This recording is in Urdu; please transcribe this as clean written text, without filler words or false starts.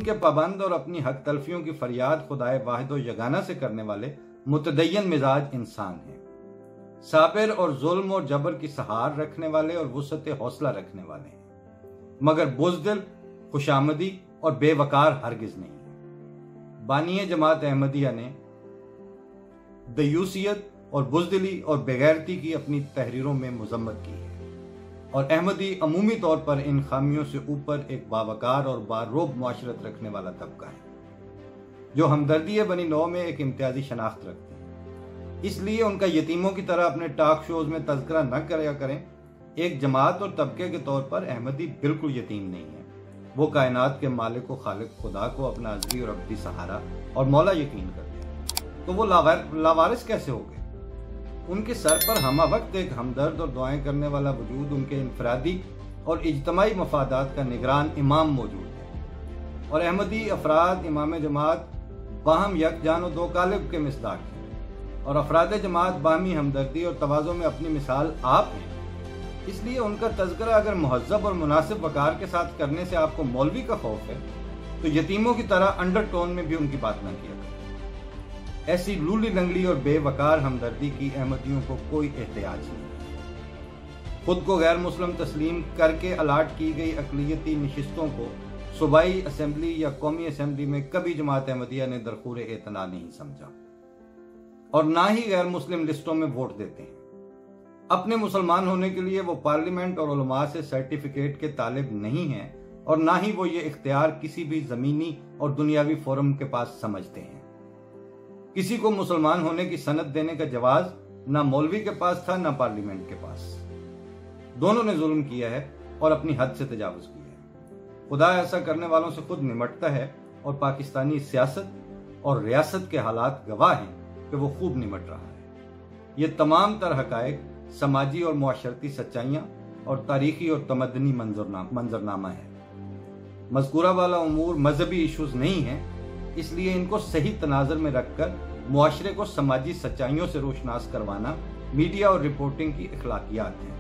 کے پابند اور اپنی حق تلفیوں کی فریاد خدائے واحد و یگانہ سے کرنے والے متدین مزاج انسان ہیں، صابر اور ظلم اور جبر کی سہار رکھنے والے اور وسعت حوصلہ رکھنے والے ہیں، مگر بزدل، خوشامدی اور بے وقار ہرگز نہیں ہیں۔ بانی جماعت احمدیہ نے دیوسیت اور بزدلی اور بغیرتی کی اپنی تحریروں میں مذمت کی ہے، اور احمدی عمومی طور پر ان خامیوں سے اوپر ایک باوقار اور باروب معاشرت رکھنے والا طبقہ ہے جو ہمدردی بنی نوع میں ایک امتیازی شناخت رکھتے ہیں۔ اس لیے ان کا یتیموں کی طرح اپنے ٹاک شوز میں تذکرہ نہ کریا کریں۔ ایک جماعت اور طبقے کے طور پر احمدی بالکل یتیم نہیں ہے، وہ کائنات کے مالک و خالق خدا کو اپنا ازلی اور ابدی سہارا اور مولا یقین کرتے ہیں، تو وہ لاوارث کیسے ہو گئے؟ ان کے سر پر ہمہ وقت ایک ہمدرد اور دعائیں کرنے والا وجود، ان کے انفرادی اور اجتماعی مفادات کا نگران امام موجود ہے، اور احمدی افراد امام جماعت باہم یکجان و دو قالب کے مصداق ہیں، اور افراد جماعت باہمی ہمدردی اور تواضع میں اپنی مثال آپ ہیں۔ اس لیے ان کا تذکرہ اگر مہذب اور مناسب وقار کے ساتھ کرنے سے آپ کو مولوی کا خوف ہے تو یتیموں کی طرح انڈر ٹون میں بھی ان کی بات نہ کیا کریں۔ ایسی لولی لنگڑی اور بے وقار ہمدردی کی احمدیوں کو کوئی احتیاج نہیں۔ خود کو غیر مسلم تسلیم کر کے الاٹ کی گئی اقلیتی نشستوں کو صوبائی اسمبلی یا قومی اسمبلی میں کبھی جماعت احمدیہ نے درخور اعتنا نہیں سمجھا، اور نہ ہی غیر مسلم لسٹوں میں ووٹ دیتے ہیں۔ اپنے مسلمان ہونے کے لیے وہ پارلیمنٹ اور علماء سے سرٹیفکیٹ کے طالب نہیں ہیں، اور نہ ہی وہ یہ اختیار کسی بھی زمینی اور دنیاوی فورم کے پاس سمجھتے ہیں۔ کسی کو مسلمان ہونے کی سند دینے کا جواز نہ مولوی کے پاس تھا نہ پارلیمنٹ کے پاس۔ دونوں نے ظلم کیا ہے اور اپنی حد سے تجاوز کیا ہے۔ خدا ایسا کرنے والوں سے خود نمٹتا ہے، اور پاکستانی سیاست اور ریاست کے حالات گواہ ہیں کہ وہ خوب نمٹ رہا ہے۔ یہ تمام تر حقائق سماجی اور معاشرتی سچائیاں اور تاریخی اور تمدنی منظرنامہ ہے۔ مذکورہ والا امور مذہبی ایشوز نہیں ہیں، اس لیے ان کو صحیح تناظر میں رکھ کر معاشرے کو سماجی سچائیوں سے روشناس کروانا میڈیا اور رپورٹنگ کی اخلاقیات ہیں۔